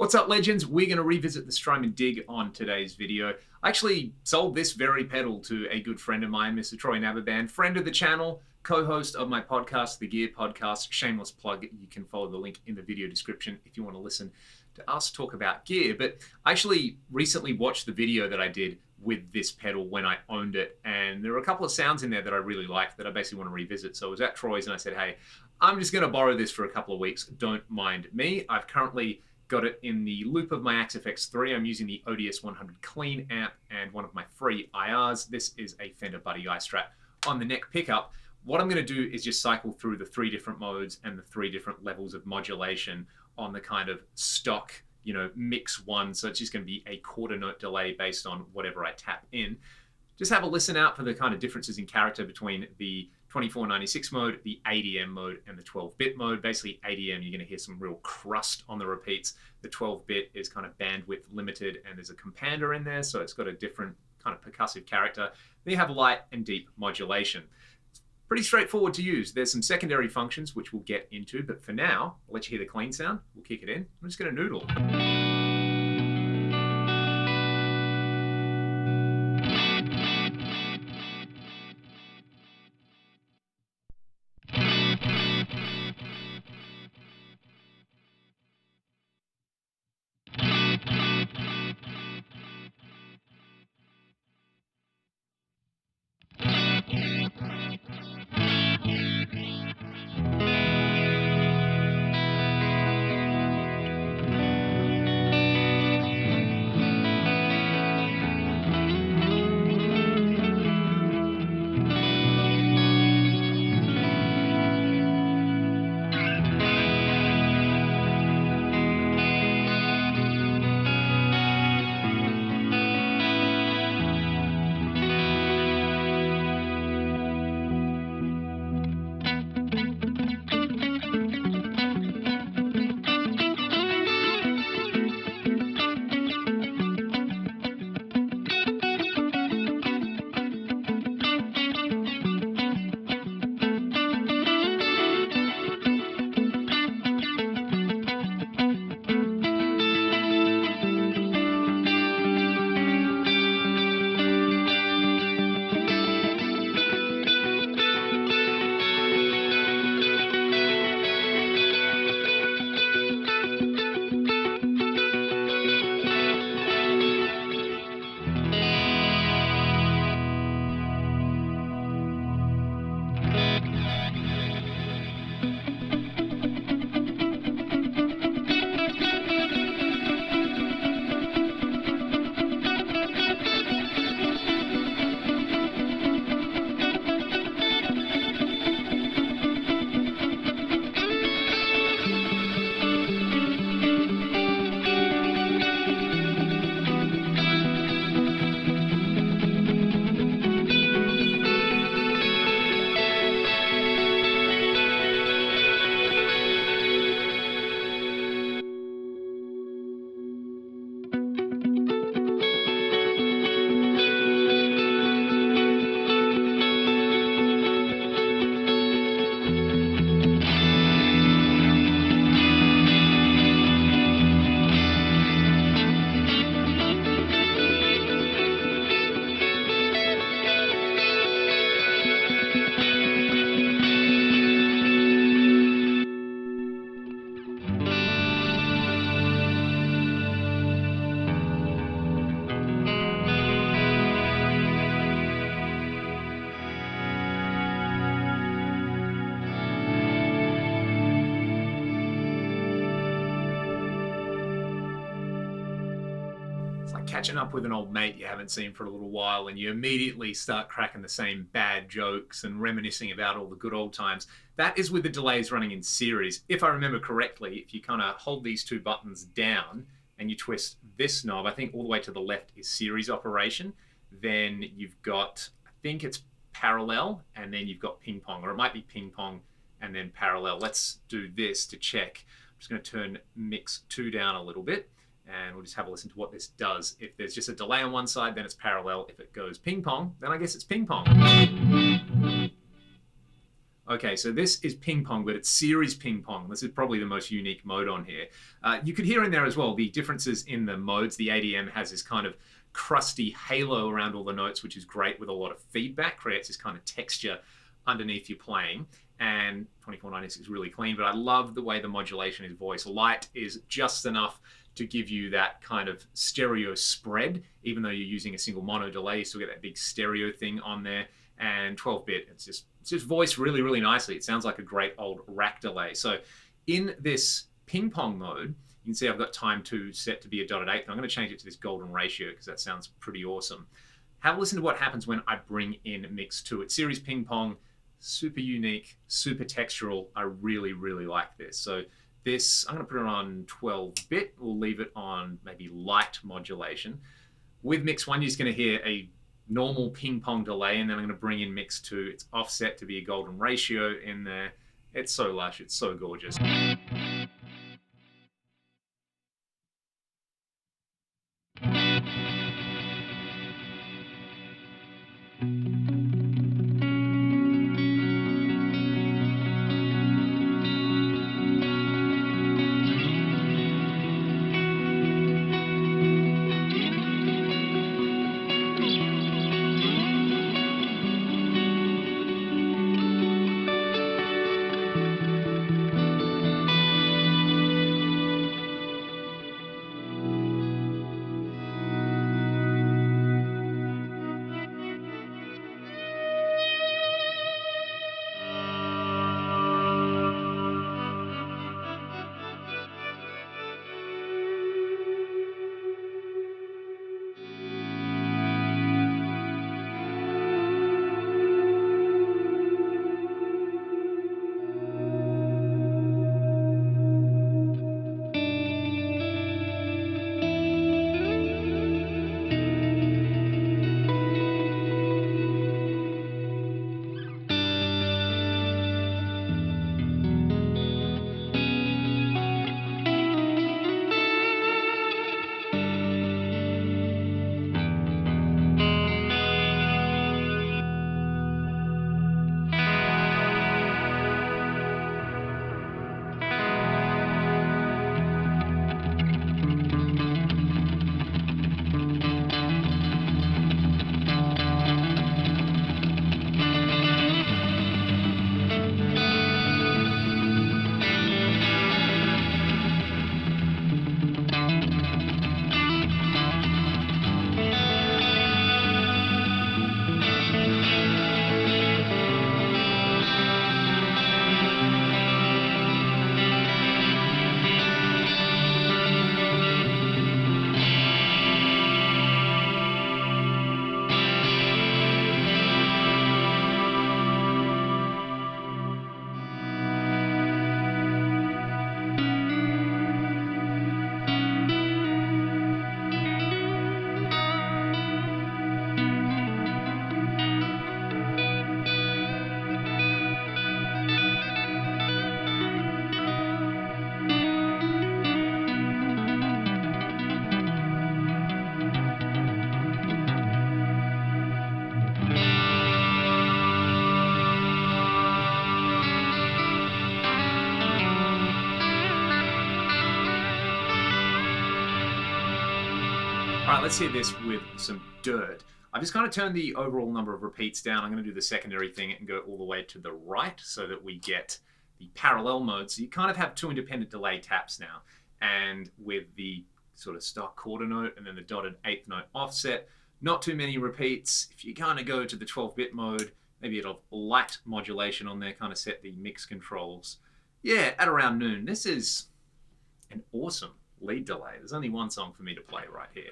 What's up, legends? We're going to revisit the Strymon DIG on today's video. I actually sold this very pedal to a good friend of mine, Mr. Troy Nababan, friend of the channel, co-host of my podcast, The Gear Podcast. Shameless plug. You can follow the link in the video description if you want to listen to us talk about gear. But I actually recently watched the video that I did with this pedal when I owned it, and there were a couple of sounds in there that I really liked that I basically want to revisit. So I was at Troy's and I said, hey, I'm just going to borrow this for a couple of weeks. Don't mind me. I've currently got it in the loop of my Axe FX3. I'm using the ODS 100 clean amp and one of my free IRs. This is a Fender Buddy eye strap on the neck pickup. What I'm going to do is just cycle through the 3 different modes and the 3 different levels of modulation on the kind of stock, mix one. So it's just going to be a quarter note delay based on whatever I tap in. Just have a listen out for the kind of differences in character between the 2496 mode, the ADM mode, and the 12-bit mode. Basically, ADM, you're going to hear some real crust on the repeats. The 12-bit is kind of bandwidth limited, and there's a compander in there, so it's got a different kind of percussive character. Then you have light and deep modulation. It's pretty straightforward to use. There's some secondary functions, which we'll get into, but for now, I'll let you hear the clean sound. We'll kick it in. I'm just going to noodle. It's like catching up with an old mate you haven't seen for a little while, and you immediately start cracking the same bad jokes and reminiscing about all the good old times. That is with the delays running in series. If I remember correctly, if you kind of hold these 2 buttons down and you twist this knob, I think all the way to the left is series operation. Then you've got, I think it's parallel, and then you've got ping pong, or it might be ping pong and then parallel. Let's do this to check. I'm just going to turn mix 2 down a little bit, and we'll just have a listen to what this does. If there's just a delay on one side, then it's parallel. If it goes ping pong, then I guess it's ping pong. Okay, so this is ping pong, but it's series ping pong. This is probably the most unique mode on here. You could hear in there as well the differences in the modes. The ADM has this kind of crusty halo around all the notes, which is great with a lot of feedback, creates this kind of texture underneath you playing. And 2496 is really clean, but I love the way the modulation is voice. Light is just enough to give you that kind of stereo spread, even though you're using a single mono delay, you still get that big stereo thing on there. And 12-bit, it's just voiced really, really nicely. It sounds like a great old rack delay. So in this ping pong mode, you can see I've got time to set to be a dotted eighth. I'm going to change it to this golden ratio because that sounds pretty awesome. Have a listen to what happens when I bring in mix 2. It's series ping pong, super unique, super textural. I really, really like this. So this, I'm going to put it on 12-bit. We'll leave it on maybe light modulation. With mix 1, you're just going to hear a normal ping pong delay, and then I'm going to bring in mix 2. It's offset to be a golden ratio in there. It's so lush, it's so gorgeous. All right, let's hear this with some dirt. I've just kind of turned the overall number of repeats down. I'm going to do the secondary thing and go all the way to the right so that we get the parallel mode. So you kind of have 2 independent delay taps now. And with the sort of stock quarter note and then the dotted eighth note offset, not too many repeats. If you kind of go to the 12-bit mode, maybe it'll light modulation on there, kind of set the mix controls. Yeah, at around noon. This is an awesome lead delay. There's only one song for me to play right here.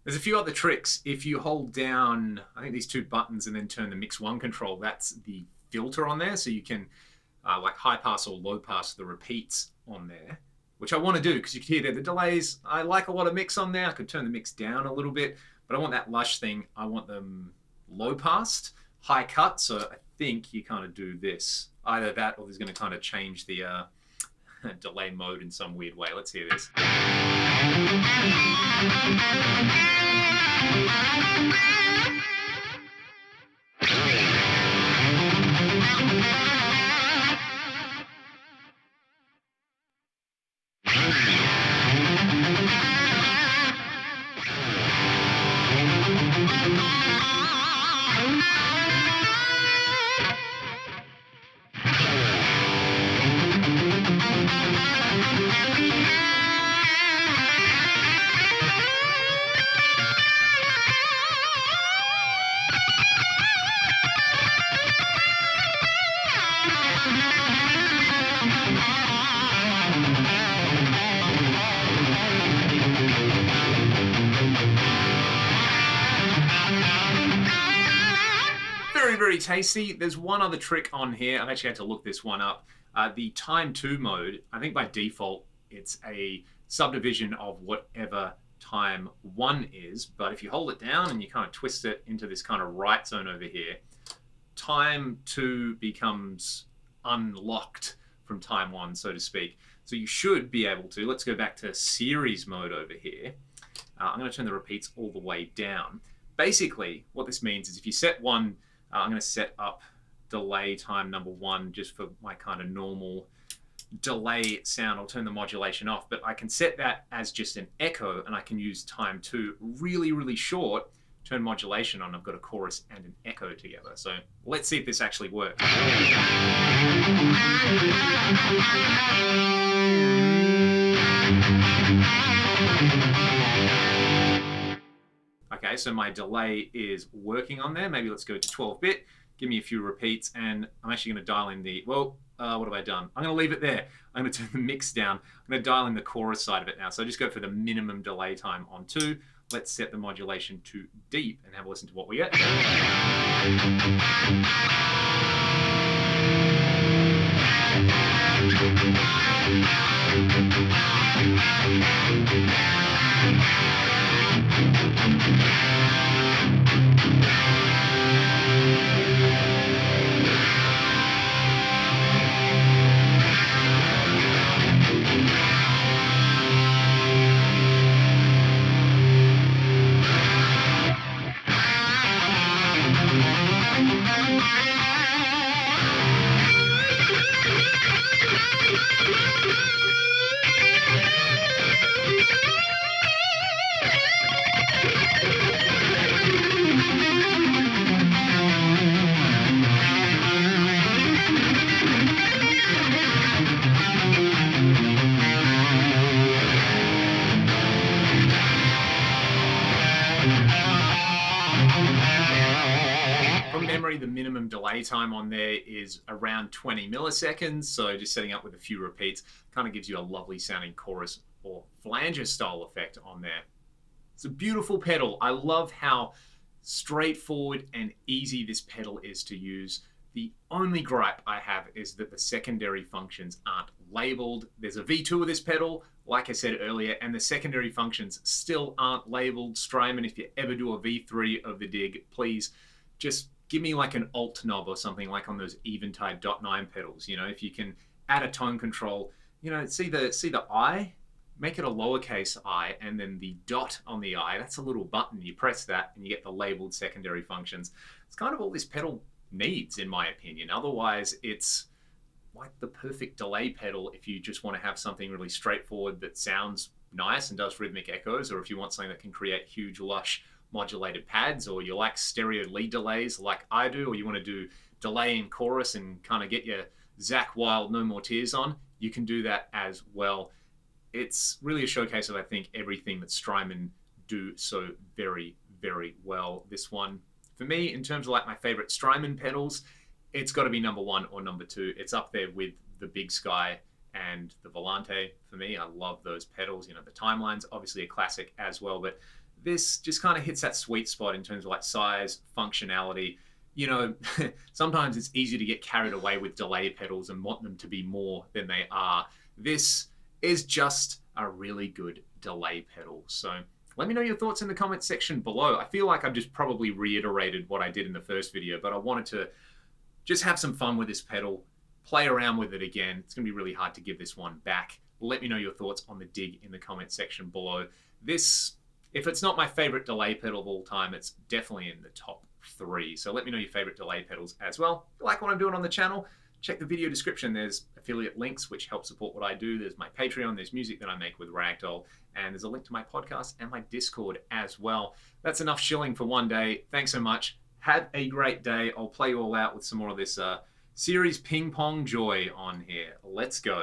There's a few other tricks. If you hold down, I think these two buttons and then turn the mix one control, that's the filter on there. So you can like high pass or low pass the repeats on there, which I want to do because you can hear there the delays. I like a lot of mix on there. I could turn the mix down a little bit, but I want that lush thing. I want them low passed, high cut. So I think you kind of do this. Either that or there's going to kind of change the delay mode in some weird way. Let's hear this. Very tasty. There's one other trick on here. I've actually had to look this one up. The time 2 mode, I think by default it's a subdivision of whatever time 1 is, but if you hold it down and you kind of twist it into this kind of right zone over here, time 2 becomes unlocked from time 1, so to speak. So you should be able to, let's go back to series mode over here. I'm going to turn the repeats all the way down. Basically, what this means is if you set one, I'm going to set up delay time number 1 just for my kind of normal delay sound. I'll turn the modulation off, but I can set that as just an echo, and I can use time 2 really, really short, turn modulation on. I've got a chorus and an echo together. So let's see if this actually works. Okay, so my delay is working on there. Maybe let's go to 12-bit, give me a few repeats, and I'm actually going to dial in the, what have I done? I'm going to leave it there. I'm going to turn the mix down. I'm going to dial in the chorus side of it now. So I just go for the minimum delay time on 2. Let's set the modulation to deep and have a listen to what we get. From memory, the minimum delay time on there is around 20 milliseconds, so just setting up with a few repeats kind of gives you a lovely sounding chorus or flanger style effect on there. It's a beautiful pedal. I love how straightforward and easy this pedal is to use. The only gripe I have is that the secondary functions aren't labeled. There's a V2 of this pedal, like I said earlier, and the secondary functions still aren't labeled. Strymon, if you ever do a V3 of the DIG, please just give me like an alt knob or something like on those Eventide .9 pedals. You know, if you can add a tone control, you know, see the I, make it a lowercase I, and then the dot on the I, that's a little button. You press that and you get the labeled secondary functions. It's kind of all this pedal needs, in my opinion. Otherwise, it's like the perfect delay pedal if you just want to have something really straightforward that sounds nice and does rhythmic echoes, or if you want something that can create huge, lush modulated pads, or you like stereo lead delays like I do, or you want to do delay in chorus and kind of get your Zakk Wylde No More Tears on, you can do that as well. It's really a showcase of, I think, everything that Strymon do so very, very well. This one, for me, in terms of like my favorite Strymon pedals, it's got to be number 1 or number 2. It's up there with the Big Sky and the Volante. For me, I love those pedals. You know, the Timeline's obviously a classic as well, but This just kind of hits that sweet spot in terms of like size, functionality. You know, sometimes it's easy to get carried away with delay pedals and want them to be more than they are. This is just a really good delay pedal. So let me know your thoughts in the comments section below. I feel like I've just probably reiterated what I did in the first video, but I wanted to just have some fun with this pedal, play around with it again. It's gonna be really hard to give this one back. Let me know your thoughts on the Dig in the comments section below. This, if it's not my favorite delay pedal of all time, it's definitely in the top 3. So let me know your favorite delay pedals as well. If you like what I'm doing on the channel, check the video description. There's affiliate links which help support what I do. There's my Patreon, there's music that I make with Fractal, and there's a link to my podcast and my Discord as well. That's enough shilling for one day. Thanks so much. Have a great day. I'll play you all out with some more of this series ping pong joy on here. Let's go.